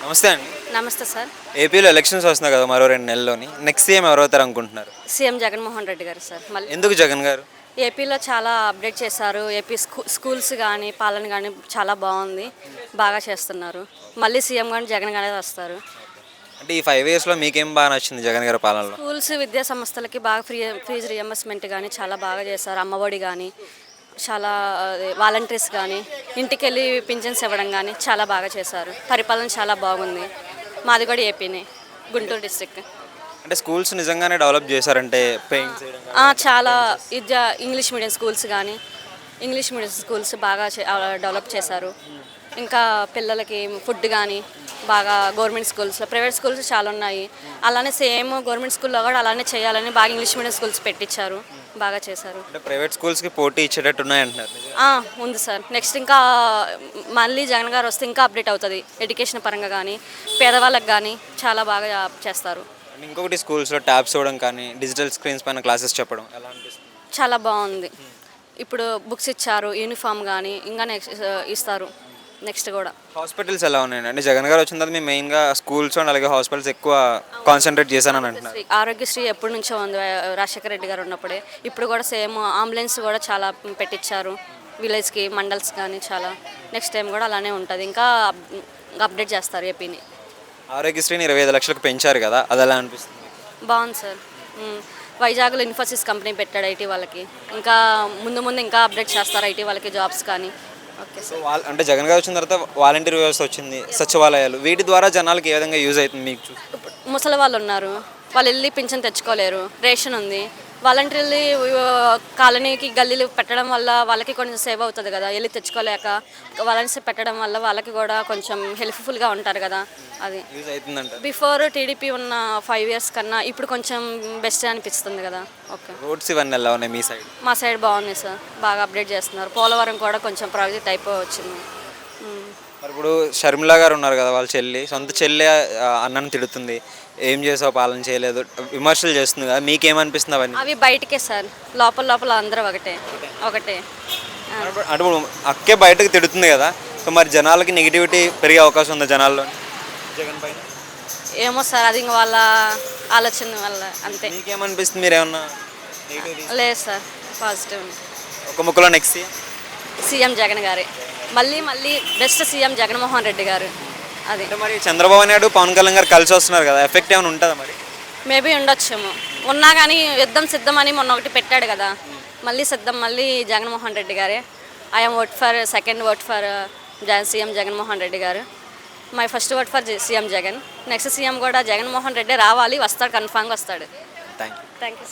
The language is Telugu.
నమస్తే అండి. నమస్తే సార్. ఏపీలో ఎలక్షన్స్ వస్తున్నాయి కదా మరో 2 నెలల్లోని. నెక్స్ట్ సీఎం ఎవరవుతారు అనుకుంటున్నారు? సీఎం జగన్మోహన్ రెడ్డి గారు సార్. మళ్ళీ ఎందుకు జగన్ గారు? ఏపీలో చాలా అప్డేట్ చేశారు. ఏపీ స్కూల్స్ కానీ పాలన కానీ చాలా బాగుంది, బాగా చేస్తున్నారు. మళ్ళీ సీఎం కానీ జగన్ గానే వస్తారు. అంటే ఈ 5 ఇయర్స్లో మీకేం బాగా నచ్చింది జగన్ గారి పాలనలో? స్కూల్స్ విద్యా సంస్థలకి బాగా ఫీజు రియంబర్స్మెంట్ కానీ చాలా బాగా చేశారు. అమ్మఒడి కానీ చాలా వాలంటీర్స్ కానీ ఇంటికి వెళ్ళి పింఛన్స్ ఇవ్వడం కానీ చాలా బాగా చేశారు. పరిపాలన చాలా బాగుంది. మాది కూడా ఏపీనే, గుంటూరు డిస్ట్రిక్ట్. అంటే స్కూల్స్ నిజంగానే డెవలప్ చేశారంటే పెయింట్ చేయడం కానీ? చాలా ఇంగ్లీష్ మీడియం స్కూల్స్ కానీ ఇంగ్లీష్ మీడియం స్కూల్స్ బాగా డెవలప్ చేశారు. ఇంకా పిల్లలకి ఫుడ్ కానీ బాగా గవర్నమెంట్ స్కూల్స్లో, ప్రైవేట్ స్కూల్స్ చాలా ఉన్నాయి. అలానే సేమ్ గవర్నమెంట్ స్కూల్లో కూడా అలానే చేయాలని బాగా ఇంగ్లీష్ మీడియం స్కూల్స్ పెట్టించారు, బాగా చేశారు. అంటే ప్రైవేట్ స్కూల్స్కి పోటీ ఇచ్చేటట్టు ఉన్నాయంటున్నారు. ఉంది సార్. నెక్స్ట్ ఇంకా మళ్ళీ జగన్ గారు వస్తే ఇంకా అప్డేట్ అవుతుంది. ఎడ్యుకేషన్ పరంగా కానీ పేదవాళ్ళకి కానీ చాలా బాగా చేస్తారు. ఇంకొకటి స్కూల్స్లో ట్యాబ్స్ ఇవ్వడం కానీ డిజిటల్ స్క్రీన్స్ పైన క్లాసెస్ చెప్పడం ఎలా అనిపిస్తుంది? చాలా బాగుంది. ఇప్పుడు బుక్స్ ఇచ్చారు, యూనిఫామ్ కానీ ఇంకా ఇస్తారు నెక్స్ట్ కూడా. హాస్పిటల్స్ ఎలా ఉన్నాయండి? అంటే జగన్ గారు వచ్చిన తర్వాత మేము మెయిన్గా స్కూల్స్ అండ్ అలాగే హాస్పిటల్స్ ఎక్కువ కాన్సన్ట్రేట్ చేశానని అంటున్నారు. ఆరోగ్యశ్రీ ఎప్పటి నుంచో ఉంది, రాజశేఖర రెడ్డి గారు ఉన్నప్పుడే. ఇప్పుడు కూడా సేమ్ అంబులెన్స్ కూడా చాలా పెట్టించారు విలేజ్కి, మండల్స్ కానీ చాలా. నెక్స్ట్ టైం కూడా అలానే ఉంటుంది. ఇంకా అప్డేట్ చేస్తారు ఏపీని. ఆరోగ్యశ్రీని 25 లక్షలకు పెంచారు కదా, అది ఎలా అనిపిస్తుంది? బాగుంది సార్. వైజాగ్లో ఇన్ఫోసిస్ కంపెనీ పెట్టాడు ఐటీ వాళ్ళకి. ఇంకా ముందు ముందు ఇంకా అప్డేట్ చేస్తారు ఐటీ వాళ్ళకి జాబ్స్ కానీ. ఓకే సో అంటే జగన్ గారు వచ్చిన తర్వాత వాలంటీర్ వ్యవస్థ వచ్చింది, సచివాలయాలు, వీటి ద్వారా జనాలకు ఏ విధంగా యూజ్ అవుతుంది మీకు చూసి? ముసలి వాళ్ళు ఉన్నారు, వాళ్ళు వెళ్ళి పింఛన్ తెచ్చుకోలేరు. రేషన్ ఉంది, వాలంటీర్లు కాలనీకి గల్లీలు పెట్టడం వల్ల వాళ్ళకి కొంచెం సేవ్ అవుతుంది కదా. వెళ్ళి తెచ్చుకోలేక వాలంటీర్స్ పెట్టడం వల్ల వాళ్ళకి కూడా కొంచెం హెల్ప్ఫుల్గా ఉంటారు కదా. అది యూజ్ అవుతుందంట. బిఫోర్ టీడీపీ ఉన్న 5 ఇయర్స్ కన్నా ఇప్పుడు కొంచెం బెస్ట్ అనిపిస్తుంది కదా. ఓకే. రోడ్స్ ఇవన్నీ ఎలా ఉన్నాయి మీ సైడ్? మా సైడ్ బాగుంది సార్, బాగా అప్డేట్ చేస్తున్నారు. పోలవరం కూడా కొంచెం ప్రాజెక్ట్ వచ్చింది. మరి ఇప్పుడు షర్మిల గారు ఉన్నారు కదా, వాళ్ళ చెల్లి, సొంత చెల్లి అన్నను తిడుతుంది, ఏం చేసావు పాలన చేయలేదు, విమర్శలు చేస్తుంది కదా, మీకేమనిపిస్తుంది అవన్నీ? అవి బయటకే సార్, లోపల లోపల అందరూ ఒకటే. అంటే ఇప్పుడు అక్కే బయటకు తిడుతుంది కదా, సో మరి జనాలకి నెగిటివిటీ పెరిగే అవకాశం ఉందా జనాల్లో జగన్ పైన? ఏమో సార్, అది ఇంకా వాళ్ళ ఆలోచన వల్ల అంతే. మీకేమనిపిస్తుంది? మీరేమన్నా? లేదు సార్, పాజిటివ్. ఒక ముక్కలో నెక్స్ట్ సీఎం జగన్ గారే. మళ్ళీ బెస్ట్ సీఎం జగన్మోహన్ రెడ్డి గారు. అది మరి చంద్రబాబు నాయుడు పవన్ కళ్యాణ్ గారు కలిసి వస్తున్నారు కదా, ఎఫెక్ట్ ఏమైనా ఉంటుందా మరి? మేబీ ఉండొచ్చేమో. ఉన్నా కానీ యుద్ధం సిద్ధం అని మొన్న ఒకటి పెట్టాడు కదా, మళ్ళీ సిద్ధం మళ్ళీ జగన్మోహన్ రెడ్డి గారే. I'm second vote for CM Jaganmohan Reddy గారు. My first vote for CM Jagan. Next CM కూడా జగన్మోహన్ రెడ్డి రావాలి, వస్తాడు, కన్ఫామ్గా వస్తాడు. Thank you. Thank you sir.